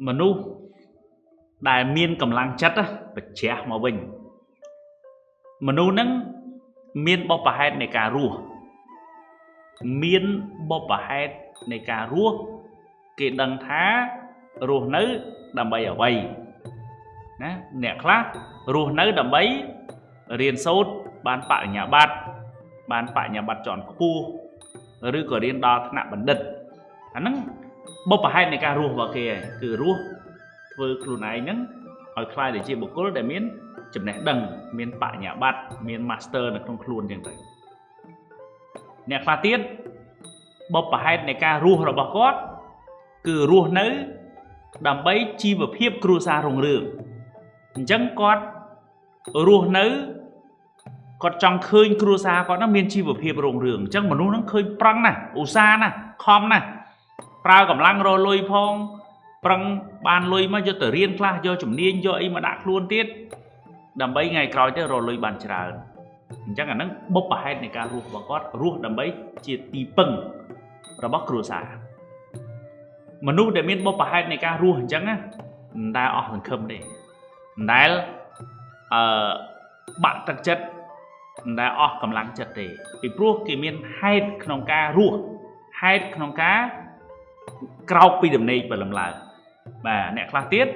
មនុស្សដែលមានកម្លាំងចិត្តបញ្ជាក់មកវិញមនុស្សហ្នឹងមានបុព្វហេតុនៃការរស់មានបុព្វហេតុនៃការរស់គេដឹងថារស់នៅដើម្បីអ្វីណាអ្នកខ្លះរស់នៅដើម្បីរៀនសូត្របានបរិញ្ញាបត្រជាន់ខ្ពស់ឬក៏រៀនដល់ថ្នាក់បណ្ឌិតអាហ្នឹងបុព្វហេតុនៃការរស់របស់គេគឺរស់ធ្វើខ្លួនឯងហ្នឹងឲ្យខ្លាយទៅជាបុគ្គលដែលមានចំណេះដឹងមានបរិញ្ញាបត្រមាន master នៅក្នុងខ្លួនចឹងទៅអ្នកខ្លះទៀតបុព្វហេតុនៃការរស់របស់គាត់គឺរស់នៅដើម្បីជីវភាពគ្រួសាររុងរឿងអញ្ចឹងគាត់រស់នៅគាត់ចង់ឃើញគ្រួសារគាត់នឹងមានជីវភាពរុងរឿងអញ្ចឹងមនុស្សនឹងឃើញប្រឹងណាស់ឧស្សាហ៍ណាស់ខំណាស់ប្រើកម្លាំងរលុយផងប្រឹងបានលុយមកយកទៅរៀនខ្លះយកជំនាញយកអីមកដាក់ខ្លួនទៀតដើម្បីថ្ងៃក្រោយទៅរលុយបានច្រើនអញ្ចឹងអាហ្នឹងបុព្វហេតុនៃការរស់របស់គាត់រស់ដើម្បីជាទីពឹងរបស់គ្រួសារមនុស្សដែលមានបុព្វហេតុនៃការរស់អញ្ចឹងណាមិនដែលអស់សង្ឃឹមទេមិនដែលបាក់ទឹកចិត្តមិនដែលអស់កម្លាំងចិត្តទេពីព្រោះគេមានហេតុក្នុងការរស់ហេតុក្នុងការក្រោកពីដំណេកបលំឡើងបាទអ្នកខ្លះទៀត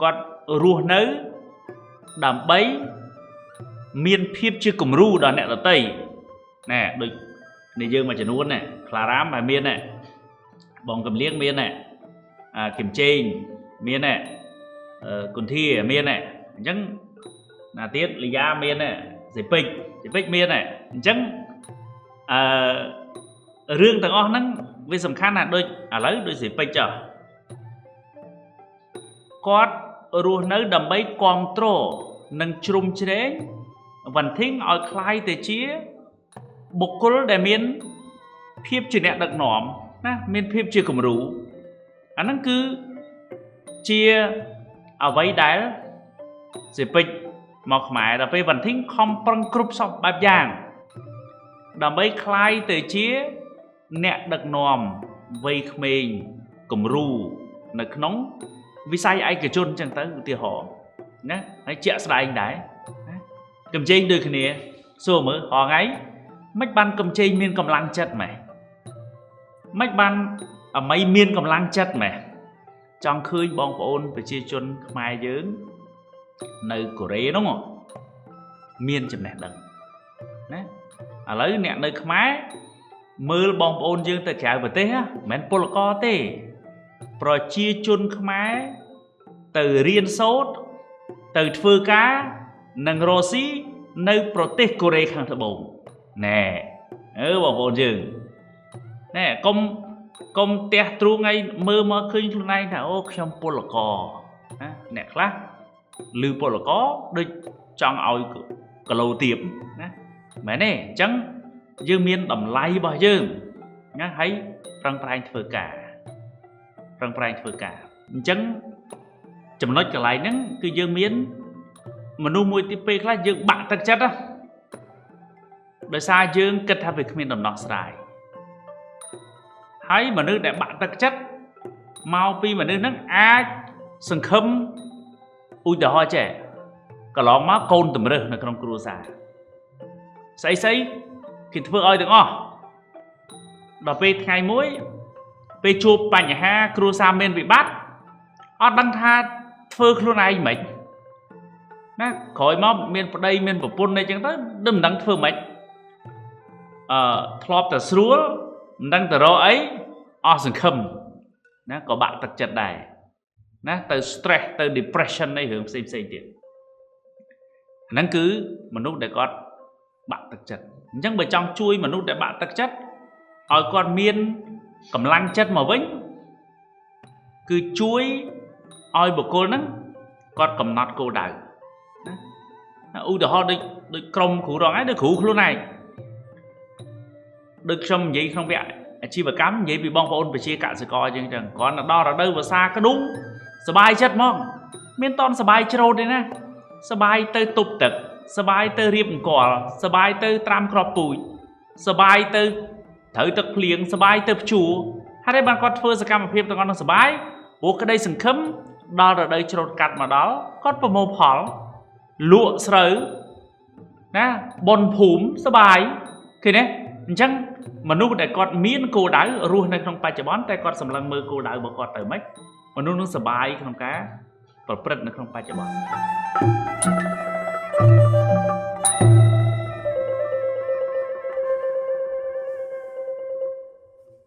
គាត់រស់នៅដើម្បីមានភាពជាគំរូដល់អ្នកដទៃណែដូចនេះយើងមួយចំនួនណែខ្លារ៉ាមហើយមានណែបងកំលៀងមានណែគឹមជេងមានណែគុនធាមានណែអញ្ចឹងណាទៀតលីយ៉ាមានណែសេពេចមានណែអញ្ចឹងរឿងទាំងអស់ហ្នឹងវាសំខាន់ណាស់ដូចឥឡូវដូចសេពេចចុះគាត់រស់នៅដើម្បីគ្រប់គ្រងនិងជ្រុំជ្រែងវ៉ាន់ធីងឲ្យคล้ายទៅជាបុគ្គលដែលមានភាពជាអ្នកដឹកនាំណាមានភាពជាគំរូអាហ្នឹងគឺជាអ្វីដែលសេពេចមកខ្មែរដល់ពេលវ៉ាន់ធីងខំប្រឹងគ្រប់សពបែបយ៉ាងដើម្បីคล้ายទៅជាអ្នកដឹកនាំវ័យក្មេងគំរូនៅក្នុងវិស័យឯកជនចឹងទៅឧទាហរណ៍ណាហើយជាក់ស្ដែងដែរកំជេងដូចគ្នាសួរមើលហងៃមិនបានកំជេងមានកម្លាំងចិត្តម៉េះមិនបានអមីមានកម្លាំងចិត្តម៉េះចង់ឃើញបងប្អូនប្រជាជនខ្មែរយើងនៅកូរ៉េហ្នឹងមានចំណេះដឹងណាឥឡូវអ្នកនៅខ្មែរមើលបងប្អូនយើងទៅក្រៅប្រទេសមិនមែនពលករទេប្រជាជនខ្មែរទៅរៀនសូត្រទៅធ្វើការនិងរស់ស៊ីនៅប្រទេសកូរ៉េខាងត្បូងណែបងប្អូនយើងណែកុំផ្ទះទ្រូងឯងមើលមកឃើញខ្លួនឯងថាអូខ្ញុំពលករណាអ្នកខ្លះឮពលករដូចចង់ឲ្យគីឡូទៀបណាមែនទេអញ្ចឹងយើងមានតម្លៃរបស់យើងណាហើយប្រឹងប្រែងធ្វើការអញ្ចឹងចំណុចកន្លែងហ្នឹងគឺយើងមានមនុស្សមួយទីពេលខ្លះយើងបាក់ទឹកចិត្តដោយសារយើងគិតថាវាគ្មានដំណោះស្រាយហើយមនុស្សដែលបាក់ទឹកចិត្តមកពីមនុស្សហ្នឹងអាចសង្ឃឹមឧទាហរណ៍ចេះកន្លងមកកូនតម្រើសនៅក្នុងគ្រួសារស្អីគេធ្វើឲ្យទាំងអស់ដល់ពេលថ្ងៃមួយពេលជួបបញ្ហាគ្រួសារមានវិបត្តិអត់ដឹងថាធ្វើខ្លួនឯងមិនណាក្រោយមកមានប្តីមានប្រពន្ធអីចឹងទៅមិនដឹងធ្វើមិនធ្លាប់តែស្រួលមិនដឹងទៅរកអីអស់សង្ឃឹមណាក៏បាក់ទឹកចិត្តដែរណាទៅ stress ទៅ depression អីរឿងផ្សេងទៀតហ្នឹងគឺមនុស្សដែលគាត់បាក់ទឹកចិត្តអញ្ចឹងបើចង់ជួយមនុស្សដែលបាក់ទឹកចិត្តឲ្យគាត់មានកម្លាំងចិត្តមកវិញគឺជួយឲ្យបុគ្គលហ្នឹងគាត់កំណត់គោលដៅណាឧទាហរណ៍ដូចក្រុមគ្រូរងឯងដូចគ្រូខ្លួនឯងដូចខ្ញុំនិយាយក្នុងវគ្គអាជីវកម្មនិយាយពីបងប្អូនប្រជាកសិករចឹងគ្រាន់តែដល់រដូវវស្សាក្ដុំសบายចិត្តហ្មងមានតន់សบายច្រូតទេណាសบายទៅទប់ទឹកសบายទៅរៀបអង្គលសบายទៅត្រាំគ្រាប់ពូជសบายទៅត្រូវទឹកភ្លៀងសบายទៅភ្ជួរ ហើយបានគាត់ធ្វើសកម្មភាពទាំងអស់នោះសប្បាយព្រោះក្តីសង្ឃឹមដល់រដូវច្រូតកាត់មកដល់គាត់ប្រមូលផលលក់ស្រូវណាបនភូមិសប្បាយឃើញទេអញ្ចឹងមនុស្សដែលគាត់មានគោលដៅរស់នៅក្នុងបច្ចុប្បន្នតែគាត់សម្លឹងមើលគោលដៅរបស់គាត់ទៅម៉េចមនុស្សនឹងសប្បាយក្នុងការប្រព្រឹត្តនៅក្នុងបច្ចុប្បន្ន